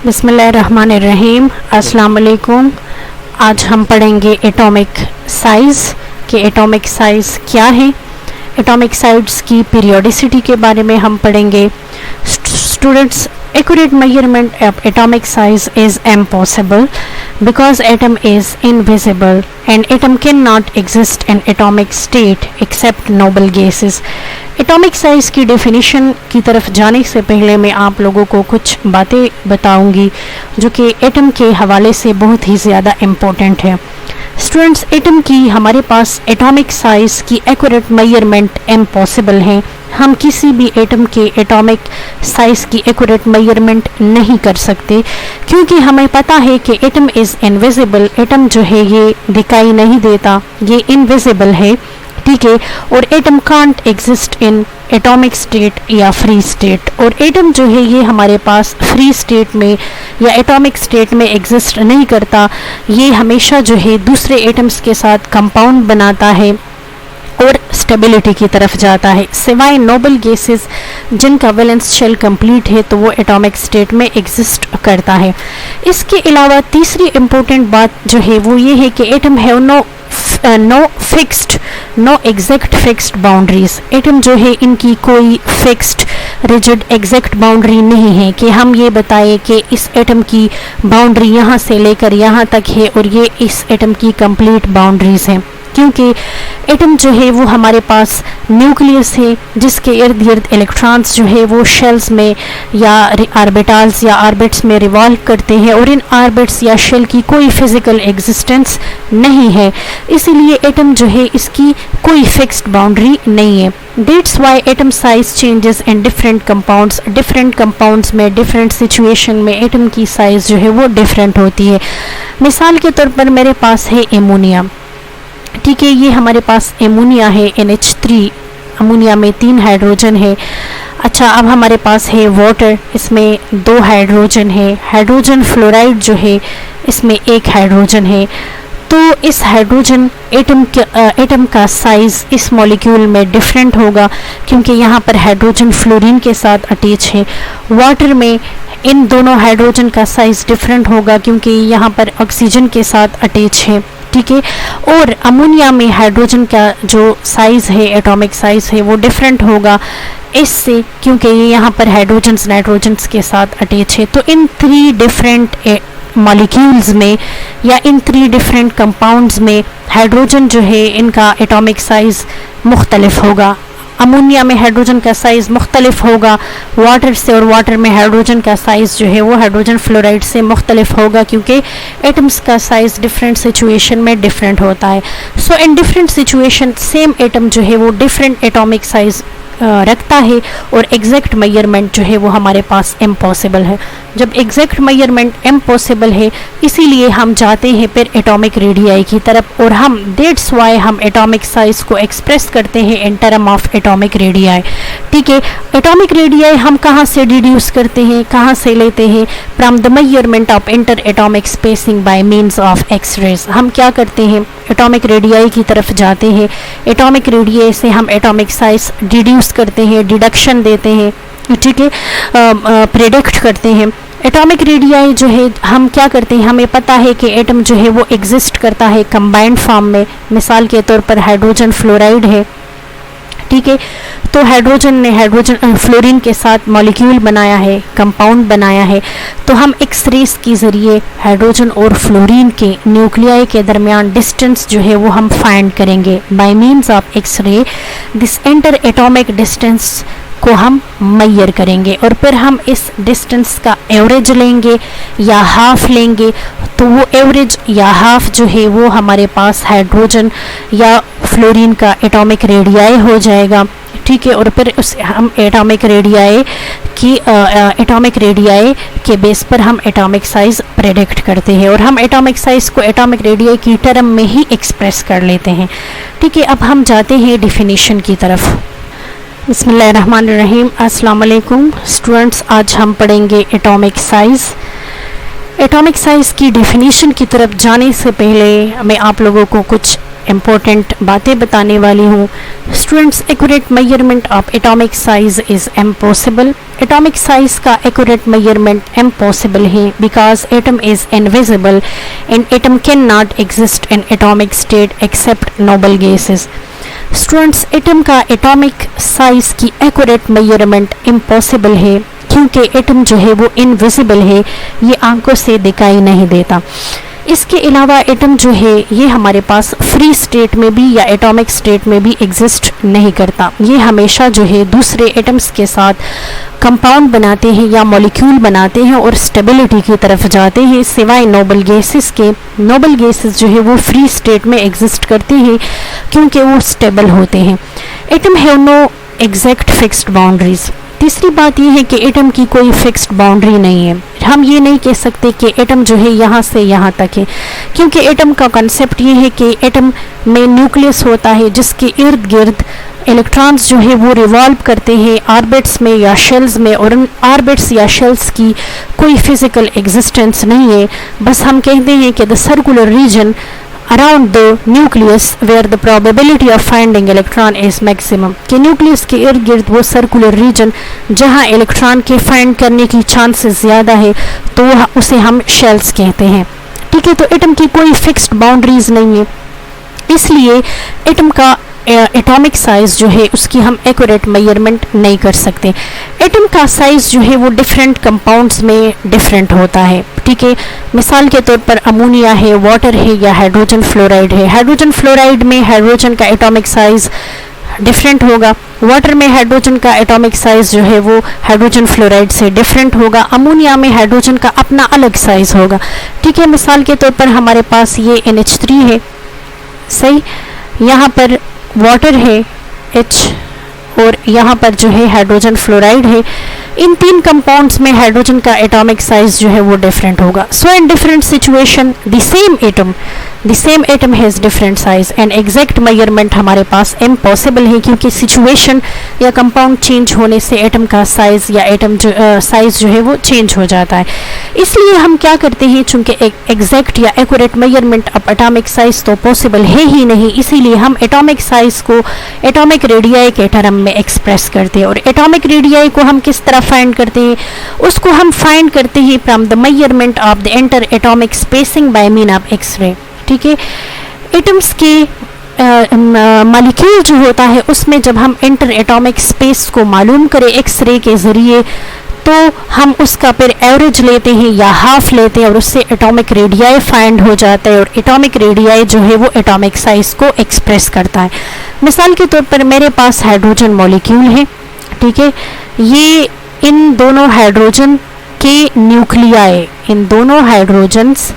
बिस्मिल्लाहिर्रहमानिर्रहीम। अस्सलाम वालेकुम। आज हम पढ़ेंगे एटॉमिक साइज़ कि एटॉमिक साइज़ क्या है। एटॉमिक साइज़ की पीरियोडिसिटी के बारे में हम पढ़ेंगे। Students, accurate measurement of atomic size is impossible because atom is invisible and atom cannot exist in atomic state except noble gases. Atomic size की डेफिनेशन की तरफ जाने से पहले मैं आप लोगों को कुछ बातें बताऊंगी जो कि एटम के हवाले से बहुत ही ज़्यादा इम्पोर्टेंट है। स्टूडेंट्स, एटम की हमारे पास एटॉमिक साइज़ की एक्यूरेट मेजरमेंट इम्पॉसिबल है। हम किसी भी एटम के एटॉमिक साइज़ की एक्यूरेट मेजरमेंट नहीं कर सकते क्योंकि हमें पता है कि एटम इज़ इनविजिबल। एटम जो है ये दिखाई नहीं देता, ये इनविजिबल है, ठीक है। और atom can't exist in atomic state या फ्री स्टेट। और एटम जो है ये हमारे पास फ्री स्टेट में या एटॉमिक स्टेट में एग्जिस्ट नहीं करता। ये हमेशा जो है दूसरे एटम्स के साथ कंपाउंड बनाता है और स्टेबिलिटी की तरफ जाता है, सिवाय नोबल गैसेस जिनका वैलेंस शेल कंप्लीट है तो वो एटॉमिक स्टेट में एग्जिस्ट करता है। इसके अलावा तीसरी इम्पोर्टेंट बात जो है वो ये है कि एटम है no exact fixed boundaries. Atom जो है इनकी कोई फिक्स्ड रिजिड एग्जैक्ट बाउंड्री नहीं है कि हम ये बताएं कि इस एटम की बाउंड्री यहाँ से लेकर यहाँ तक है और ये इस एटम की कंप्लीट बाउंड्रीज हैं, क्योंकि एटम जो है वो हमारे पास न्यूक्लियस है जिसके इर्द गिर्द इलेक्ट्रॉन्स जो है वो शेल्स में या ऑर्बिटल्स या ऑर्बिट्स में रिवॉल्व करते हैं और इन ऑर्बिट्स या शेल की कोई फिजिकल एग्जिस्टेंस नहीं है। इसीलिए एटम जो है इसकी कोई फिक्स्ड बाउंड्री नहीं है। That's why atom size changes in different compounds. Different compounds में डिफरेंट सिचुएशन में एटम की साइज़ जो है वो डिफरेंट होती है। मिसाल के तौर पर मेरे पास है एमोनिया, ठीक है। ये हमारे पास एमोनिया है NH3। अमोनिया में 3 हाइड्रोजन है। अच्छा, अब हमारे पास है वाटर, इसमें 2 हाइड्रोजन है। हाइड्रोजन फ्लोराइड जो है इसमें 1 हाइड्रोजन है। तो इस हाइड्रोजन एटम का साइज़ इस मॉलिक्यूल में डिफरेंट होगा क्योंकि यहाँ पर हाइड्रोजन फ्लोरीन के साथ अटैच है। वाटर में इन दोनों हाइड्रोजन का साइज़ डिफरेंट होगा क्योंकि यहाँ पर ऑक्सीजन के साथ अटैच है, ठीक है। और अमोनिया में हाइड्रोजन का जो साइज़ है, एटॉमिक साइज़ है, वो डिफरेंट होगा इससे क्योंकि ये यहाँ पर हाइड्रोजन्स नाइट्रोजन्स के साथ अटैच है। तो इन 3 डिफरेंट मॉलिक्यूल्स में या इन 3 डिफरेंट कंपाउंड्स में हाइड्रोजन जो है इनका एटॉमिक साइज़ मुख्तलिफ होगा। अमोनिया में हाइड्रोजन का साइज़ मुख्तलिफ होगा वाटर से, और वाटर में हाइड्रोजन का साइज़ जो है वो हाइड्रोजन फ्लोराइड से मुख्तलिफ होगा क्योंकि एटम्स का साइज़ डिफरेंट सिचुएशन में डिफरेंट होता है। So in different situation same atom जो है वो डिफरेंट एटॉमिक साइज़ रखता है और एग्जैक्ट मेजरमेंट जो है वो हमारे पास इम्पॉसिबल है। जब एग्जैक्ट मेजरमेंट इम्पॉसिबल है इसीलिए हम जाते हैं फिर एटॉमिक रेडियाई की तरफ, और हम दैट्स वाई हम एटॉमिक साइज़ को एक्सप्रेस करते हैं in term of atomic radii, ठीक है। एटॉमिक रेडियाई हम कहाँ से डिड्यूस करते हैं, कहाँ से लेते हैं? From the measurement of inter atomic spacing bye means of X-rays. हम क्या करते हैं, एटॉमिक रेडियाई की तरफ जाते हैं। एटॉमिक रेडियाई से हम एटॉमिक साइज़ डिड्यूस करते हैं, डिडक्शन देते हैं, ठीक है, प्रेडिक्ट करते हैं। एटॉमिक रेडियाई जो है हम क्या करते हैं, हमें पता है कि एटम जो है वो एग्जिस्ट करता है कंबाइंड फॉर्म में। मिसाल के तौर पर हाइड्रोजन फ्लोराइड है, ठीक है। तो हाइड्रोजन ने हाइड्रोजन फ्लोरीन के साथ मॉलिक्यूल बनाया है, कंपाउंड बनाया है। तो हम एक्स-रेस के ज़रिए हाइड्रोजन और फ्लोरीन के न्यूक्लियाई के दरमियान डिस्टेंस जो है वो हम फाइंड करेंगे by means of X-ray. This interatomic distance को हम मेजर करेंगे और फिर हम इस डिस्टेंस का एवरेज लेंगे या हाफ लेंगे। तो वो एवरेज या हाफ जो है वो हमारे पास हाइड्रोजन या फ्लोरीन का एटॉमिक रेडियाई हो जाएगा, ठीक है। और फिर उस हम एटॉमिक रेडियाई के बेस पर हम एटॉमिक साइज़ प्रेडिक्ट करते हैं और हम एटॉमिक साइज़ को एटॉमिक रेडियाई की टर्म में ही एक्सप्रेस कर लेते हैं, ठीक है। अब हम जाते हैं डेफिनेशन की तरफ। बिस्मिल्लाहिर्रहमानिर्रहीम। अस्सलाम वालेकुम स्टूडेंट्स, आज हम पढ़ेंगे एटॉमिक साइज़। एटॉमिक साइज़ की डेफिनेशन की तरफ जाने से पहले मैं आप लोगों को कुछ इम्पोर्टेंट बातें बताने वाली हूँ। Students, accurate measurement of atomic size is impossible. Atomic size का एक्यूरेट मेजरमेंट इम्पॉसिबल है because atom is invisible and atom can not exist in atomic state except noble gases. Students, atom का atomic size की accurate measurement impossible है क्योंकि atom जो है वो invisible है, ये आंखों से दिखाई नहीं देता। इसके अलावा एटम जो है ये हमारे पास फ्री स्टेट में भी या एटॉमिक स्टेट में भी एग्जिस्ट नहीं करता। ये हमेशा जो है दूसरे एटम्स के साथ कंपाउंड बनाते हैं या मॉलिक्यूल बनाते हैं और स्टेबिलिटी की तरफ जाते हैं, सिवाय नोबल गैसेस के। नोबल गैसेस जो है वो फ्री स्टेट में एग्जिस्ट करते हैं क्योंकि वो स्टेबल होते हैं। Atom have no exact fixed boundaries. तीसरी बात यह है कि एटम की कोई फिक्स्ड बाउंड्री नहीं है। हम ये नहीं कह सकते कि एटम जो है यहाँ से यहाँ तक है, क्योंकि एटम का कंसेप्ट ये है कि एटम में न्यूक्लियस होता है जिसके इर्द गिर्द इलेक्ट्रॉन्स जो है वो रिवॉल्व करते हैं ऑर्बिट्स में या शेल्स में, और उन ऑर्बिट्स या शेल्स की कोई फिजिकल एग्जिस्टेंस नहीं है। बस हम कहते हैं कि the circular region around the nucleus where the probability of finding electron is maximum, कि न्यूक्लियस के इर्द गिर्द वो सर्कुलर रीजन जहाँ इलेक्ट्रॉन के फाइंड करने की चांसेस ज़्यादा है तो उसे हम शेल्स कहते हैं। ठीक है, तो एटम की कोई फिक्स्ड बाउंड्रीज नहीं है, इसलिए एटम का एटॉमिक साइज जो है उसकी हम एक्यूरेट मेजरमेंट नहीं कर सकते। एटम का साइज जो है वो डिफरेंट कंपाउंड्स में डिफरेंट होता है। ठीक है, मिसाल के तौर पर अमोनिया है, वाटर है या हाइड्रोजन फ्लोराइड है। हाइड्रोजन फ्लोराइड में हाइड्रोजन का एटॉमिक साइज डिफरेंट होगा, वाटर में हाइड्रोजन का एटॉमिक साइज जो है वो हाइड्रोजन फ्लोराइड से डिफरेंट होगा, अमोनिया में हाइड्रोजन का अपना अलग साइज होगा। ठीक है, मिसाल के तौर पर हमारे पास ये NH3 है, सही, यहाँ पर वाटर है H, और यहाँ पर जो है हाइड्रोजन फ्लोराइड है। इन तीन कंपाउंड्स में हाइड्रोजन का एटॉमिक साइज जो है वो डिफरेंट होगा। So in different situation the same atom has different size and exact measurement हमारे पास इम्पॉसिबल है, क्योंकि सिचुएशन या कंपाउंड चेंज होने से एटम का साइज या एटम जो साइज जो है वो चेंज हो जाता है। इसलिए हम क्या करते हैं, चूंकि एग्जैक्ट या accurate measurement of atomic size तो पॉसिबल है ही नहीं, इसीलिए हम एटॉमिक साइज को एटॉमिक रेडियाई के टर्म में एक्सप्रेस करते हैं। और एटॉमिक रेडियाई को हम किस तरह फाइंड करते हैं, उसको हम फाइंड करते हैं from the measurement of the inter atomic spacing by mean of x ray. ठीक है, एटम्स के मॉलिक्यूल जो होता है उसमें जब हम इंटर एटॉमिक स्पेस को मालूम करें एक्सरे के ज़रिए, तो हम उसका फिर एवरेज लेते हैं या हाफ लेते हैं और उससे एटॉमिक रेडियाई फाइंड हो जाता है, और एटॉमिक रेडियाई जो है वो एटॉमिक साइज को एक्सप्रेस करता है। मिसाल के तौर पर मेरे पास हाइड्रोजन मॉलिक्यूल है। ठीक है, ये इन दोनों हाइड्रोजन के न्यूक्लियाई, इन दोनों हाइड्रोजन्स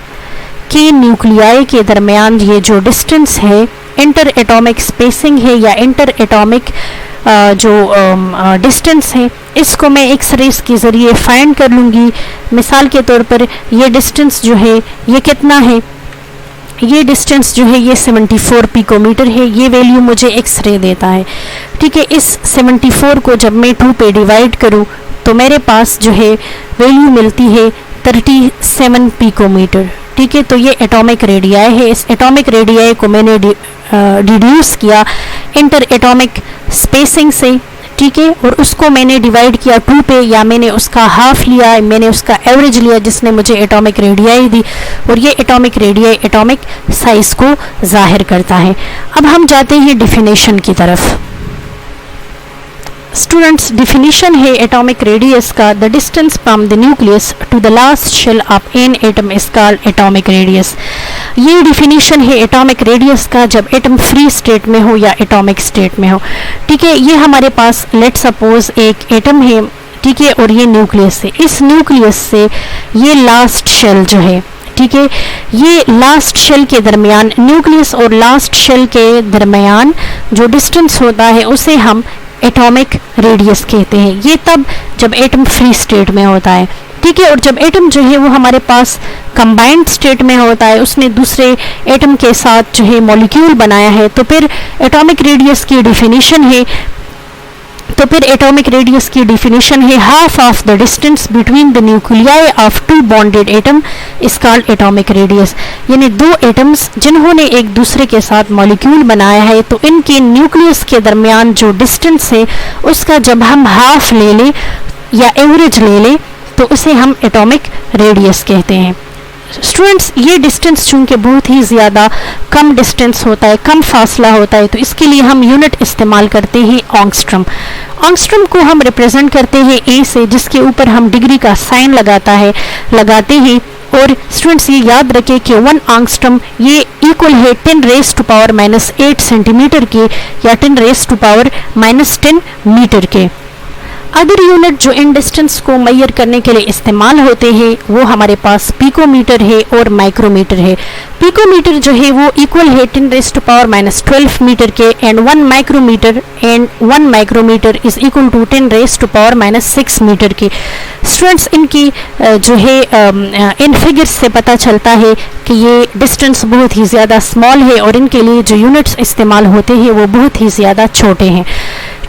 के न्यूक्लियाई के दरमियान ये जो डिस्टेंस है, इंटर एटॉमिक स्पेसिंग है या इंटर एटॉमिक जो डिस्टेंस है, इसको मैं एक्सरेस के ज़रिए फाइंड कर लूँगी। मिसाल के तौर पर ये डिस्टेंस जो है ये कितना है, ये डिस्टेंस जो है ये 74 पिकोमीटर है, ये वैल्यू मुझे एक्सरे देता है। ठीक है, इस 74 को जब मैं 2 पे डिवाइड करूँ तो मेरे पास जो है वैल्यू मिलती है 37 पिकोमीटर। ठीक है, तो ये एटॉमिक रेडियाई है। इस एटॉमिक रेडियाई को मैंने डिड्यूस किया इंटर एटॉमिक स्पेसिंग से। ठीक है, और उसको मैंने डिवाइड किया 2 पे, या मैंने उसका हाफ लिया, मैंने उसका एवरेज लिया जिसने मुझे एटॉमिक रेडियाई दी, और ये एटॉमिक रेडियाई एटॉमिक साइज को जाहिर करता है। अब हम जाते हैं डिफिनेशन की तरफ। स्टूडेंट्स, डिफिनीशन है एटॉमिक रेडियस का, the distance from the nucleus to the last shell of an atom is called atomic radius. ये डिफिनीशन है एटॉमिक रेडियस का जब एटम फ्री स्टेट में हो या एटॉमिक स्टेट में हो। ठीक है, ये हमारे पास लेट सपोज एक एटम है, ठीक है, और ये न्यूक्लियस है। इस न्यूक्लियस से ये लास्ट शेल जो है, ठीक है, ये लास्ट शेल के दरमियान, न्यूक्लियस और लास्ट शेल के दरमियान जो डिस्टेंस होता है उसे हम एटॉमिक रेडियस कहते हैं। ये तब जब एटम फ्री स्टेट में होता है। ठीक है, और जब एटम जो है वो हमारे पास कंबाइंड स्टेट में होता है, उसने दूसरे एटम के साथ जो है मॉलिक्यूल बनाया है, तो फिर एटॉमिक रेडियस की डिफिनीशन है तो फिर एटॉमिक रेडियस की डिफिनेशन है half of the distance between the nuclei of two bonded atom is called atomic radius. यानी दो एटम्स जिन्होंने एक दूसरे के साथ मॉलिक्यूल बनाया है तो इनके न्यूक्लियस के दरमियान जो डिस्टेंस है उसका जब हम हाफ ले लें या एवरेज ले लें तो उसे हम एटॉमिक रेडियस कहते हैं। स्टूडेंट्स, ये डिस्टेंस चूंकि बहुत ही ज़्यादा कम डिस्टेंस होता है, कम फासला होता है, तो इसके लिए हम यूनिट इस्तेमाल करते हैं ऑंगस्ट्रम। ऑंगस्ट्रम को हम रिप्रेजेंट करते हैं ए से, जिसके ऊपर हम डिग्री का साइन लगाते हैं। और स्टूडेंट्स ये याद रखें कि 1 आंगस्ट्रम ये इक्वल है 10⁻⁸ सेंटीमीटर के या 10⁻⁻10 मीटर के। अदर यूनिट जो इन डिस्टेंस को मेजर करने के लिए इस्तेमाल होते हैं वो हमारे पास पिकोमीटर है और माइक्रोमीटर है। पिकोमीटर जो है वो इक्वल है 10⁻12 मीटर के and 1 micrometre is equal to 10⁻6 metre के। स्टूडेंट्स, इनकी जो है इन फिगर्स से पता चलता है कि ये डिस्टेंस बहुत ही ज़्यादा स्मॉल है और इनके लिए जो यूनिट्स इस्तेमाल होते हैं वो बहुत ही ज़्यादा छोटे हैं।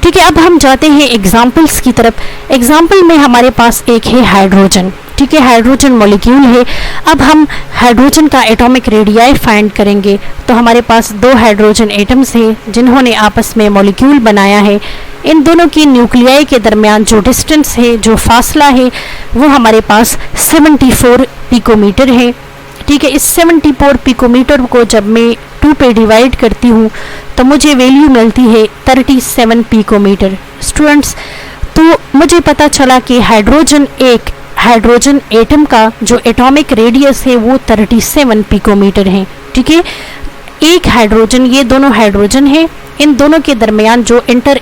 ठीक है, अब हम जाते हैं एग्जाम्पल्स की तरफ। एग्जाम्पल में हमारे पास एक है हाइड्रोजन। ठीक है, हाइड्रोजन मॉलिक्यूल है। अब हम हाइड्रोजन का एटॉमिक रेडियाई फाइंड करेंगे। तो हमारे पास दो हाइड्रोजन एटम्स हैं जिन्होंने आपस में मॉलिक्यूल बनाया है। इन दोनों की न्यूक्लियाई के दरमियान जो डिस्टेंस है, जो फासला है, वो हमारे पास 74 पिकोमीटर है। ठीक है, इस 74 पिकोमीटर को जब मैं 2 पे डिवाइड करती हूँ तो मुझे वैल्यू मिलती है 37 पिकोमीटर। स्टूडेंट्स, तो मुझे पता चला कि हाइड्रोजन एटम का जो एटॉमिक रेडियस है वो 37 पिकोमीटर है। ठीक है, एक हाइड्रोजन, ये दोनों हाइड्रोजन है, इन दोनों के दरमियान जो इंटर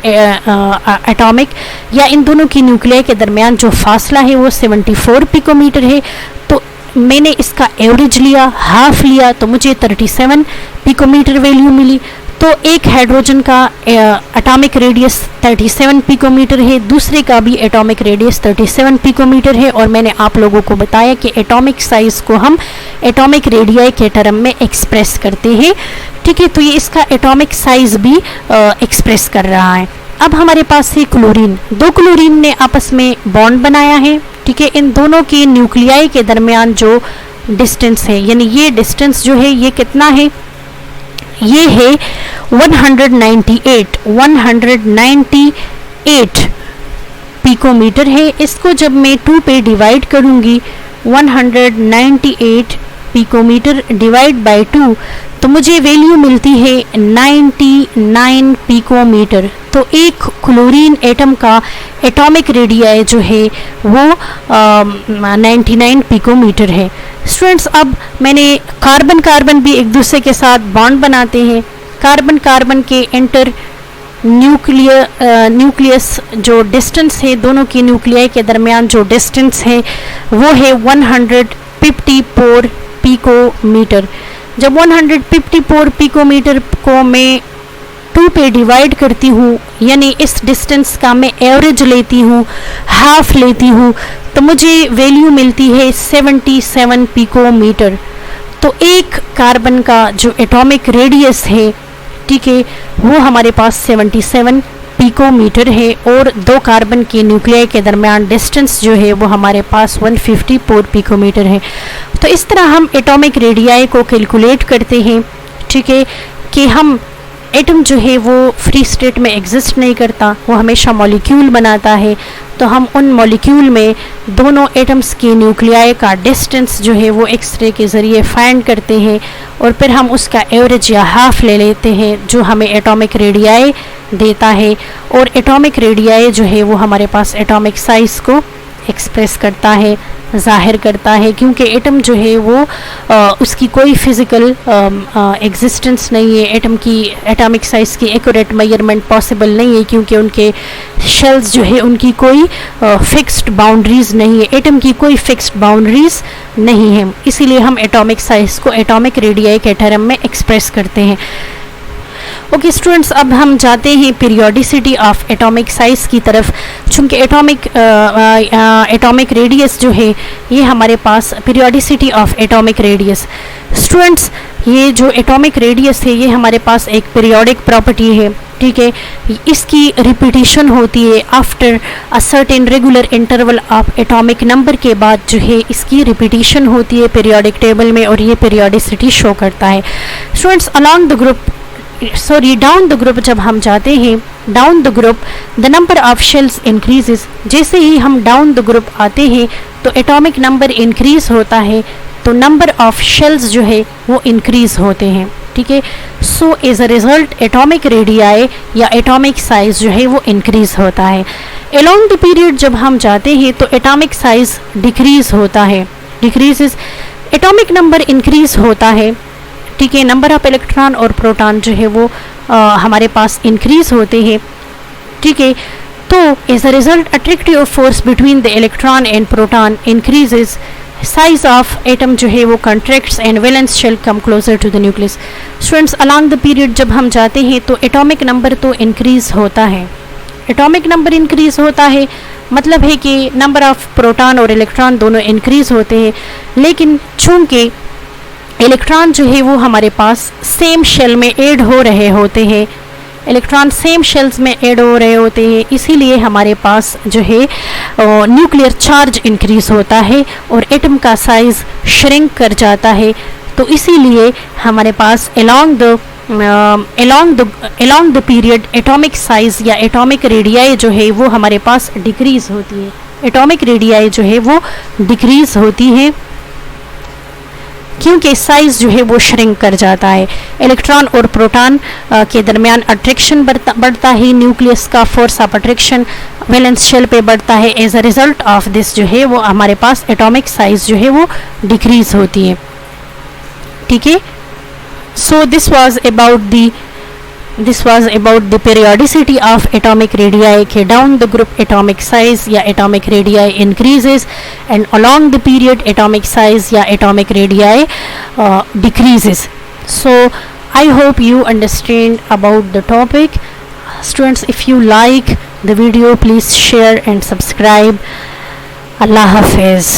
एटॉमिक या इन दोनों की न्यूक्लियाई के दरमियान जो फासला है वो 74 पिकोमीटर है। तो मैंने इसका एवरेज लिया, हाफ लिया, तो मुझे 37 पिकोमीटर वैल्यू मिली। तो एक हाइड्रोजन का एटॉमिक रेडियस 37 पिकोमीटर है, दूसरे का भी एटॉमिक रेडियस 37 पिकोमीटर है। और मैंने आप लोगों को बताया कि एटॉमिक साइज को हम एटॉमिक रेडियाई के टर्म में एक्सप्रेस करते हैं। ठीक है, तो ये इसका एटॉमिक साइज भी एक्सप्रेस कर रहा है। अब हमारे पास है क्लोरीन। दो क्लोरीन ने आपस में बॉन्ड बनाया है। ठीक है, इन दोनों की न्यूक्लियाई के दरमियान जो डिस्टेंस है, यानी ये डिस्टेंस जो है ये कितना है, ये है 198 पिकोमीटर है। इसको जब मैं 2 पे डिवाइड करूंगी, 198 पिकोमीटर डिवाइड बाय 2, तो मुझे वैल्यू मिलती है 99 पिकोमीटर। तो एक क्लोरीन एटम का एटॉमिक रेडियाई जो है वो 99 पिकोमीटर है। स्टूडेंट्स, अब मैंने कार्बन भी एक दूसरे के साथ बॉन्ड बनाते हैं। कार्बन के इंटर न्यूक्लियस जो डिस्टेंस है, दोनों की न्यूक्लियाई के दरमियान जो डिस्टेंस है वो है 154 पिकोमीटर। जब 154 पिकोमीटर को मैं 2 पे डिवाइड करती हूँ, यानी इस डिस्टेंस का मैं एवरेज लेती हूँ, हाफ लेती हूँ, तो मुझे वैल्यू मिलती है 77 पिकोमीटर। तो एक कार्बन का जो एटॉमिक रेडियस है, ठीक है, वो हमारे पास 77 पिकोमीटर है और दो कार्बन के न्यूक्लियाई के दरमियान डिस्टेंस जो है वो हमारे पास 154 पिकोमीटर है। तो इस तरह हम एटॉमिक रेडियाई को कैलकुलेट करते हैं। ठीक है, कि हम एटम जो है वो फ्री स्टेट में एग्जिस्ट नहीं करता, वो हमेशा मॉलिक्यूल बनाता है। तो हम उन मॉलिक्यूल में दोनों एटम्स की न्यूक्लियाई का डिस्टेंस जो है वो एक्सरे के ज़रिए फाइंड करते हैं और फिर हम उसका एवरेज या हाफ ले लेते हैं जो हमें एटॉमिक रेडियाई देता है। और एटॉमिक रेडियाई जो है वो हमारे पास एटॉमिक साइज़ को एक्सप्रेस करता है, ज़ाहिर करता है, क्योंकि एटम जो है वो उसकी कोई फिज़िकल एग्जिस्टेंस नहीं है। एटम की एटॉमिक साइज़ की एक्यूरेट मेजरमेंट पॉसिबल नहीं है क्योंकि उनके शेल्स जो है उनकी कोई फिक्स्ड बाउंड्रीज़ नहीं है। एटम की कोई फिक्स्ड बाउंड्रीज़ नहीं है, इसीलिए हम एटॉमिक साइज़ को एटॉमिक रेडियाई के टर्म में एक्सप्रेस करते हैं। ओके स्टूडेंट्स, अब हम जाते हैं पीरियोडिसिटी ऑफ एटॉमिक साइज़ की तरफ। चूँकि एटॉमिक रेडियस जो है ये हमारे पास periodicity of atomic radius. Students, ये जो एटॉमिक रेडियस है ये हमारे पास एक पीरियोडिक प्रॉपर्टी है। ठीक है, इसकी रिपीटिशन होती है after a certain regular interval of atomic number के बाद जो है इसकी रिपीटिशन होती है पीरियोडिक टेबल में, और ये पीरियोडिसिटी शो करता है। Students along the group down the group जब हम जाते हैं, down the group the number of shells increases. जैसे ही हम डाउन द ग्रुप आते हैं तो एटॉमिक नंबर इंक्रीज होता है, तो नंबर ऑफ शेल्स जो है वो इंक्रीज होते हैं, ठीक है। So as a result atomic radii या एटॉमिक साइज जो है वो इंक्रीज होता है। अलोंग द पीरियड जब हम जाते हैं तो एटॉमिक साइज डिक्रीज होता है, डिक्रीजेस, एटॉमिक नंबर इंक्रीज होता है, ठीक है। नंबर ऑफ इलेक्ट्रॉन और प्रोटॉन जो है वो हमारे पास इंक्रीज होते हैं, ठीक है। तो as a result attractive force between the electron and proton increases, size of atom जो है वो contracts and valence shell come closer to the nucleus. Students along the period जब हम जाते हैं तो एटॉमिक नंबर तो इंक्रीज होता है, एटॉमिक नंबर इंक्रीज होता है, मतलब है कि नंबर ऑफ प्रोटॉन और इलेक्ट्रॉन दोनों इंक्रीज होते हैं, लेकिन चूंकि इलेक्ट्रॉन जो है वो हमारे पास सेम शेल में ऐड हो रहे होते हैं, इलेक्ट्रॉन सेम शेल्स में ऐड हो रहे होते हैं, इसीलिए हमारे पास जो है न्यूक्लियर चार्ज इंक्रीज होता है और एटम का साइज श्रिंक कर जाता है। तो इसीलिए हमारे पास along the period atomic size या एटॉमिक रेडियाई जो है वो हमारे पास डिक्रीज होती है, एटॉमिक रेडियाई जो है वो डिक्रीज होती है क्योंकि साइज जो है वो श्रिंक कर जाता है। इलेक्ट्रॉन और प्रोटॉन के दरमियान अट्रैक्शन बढ़ता है, न्यूक्लियस का force of attraction valence shell पे बढ़ता है। As a result of this जो है वो हमारे पास एटॉमिक साइज जो है वो डिक्रीज होती है, ठीक है। So this was about the periodicity of atomic radii के down the group atomic size या atomic radii increases and along the period atomic size या atomic radii decreases. So I hope you understand about the topic. Students, if you like the video, please share and subscribe. Allah Hafiz.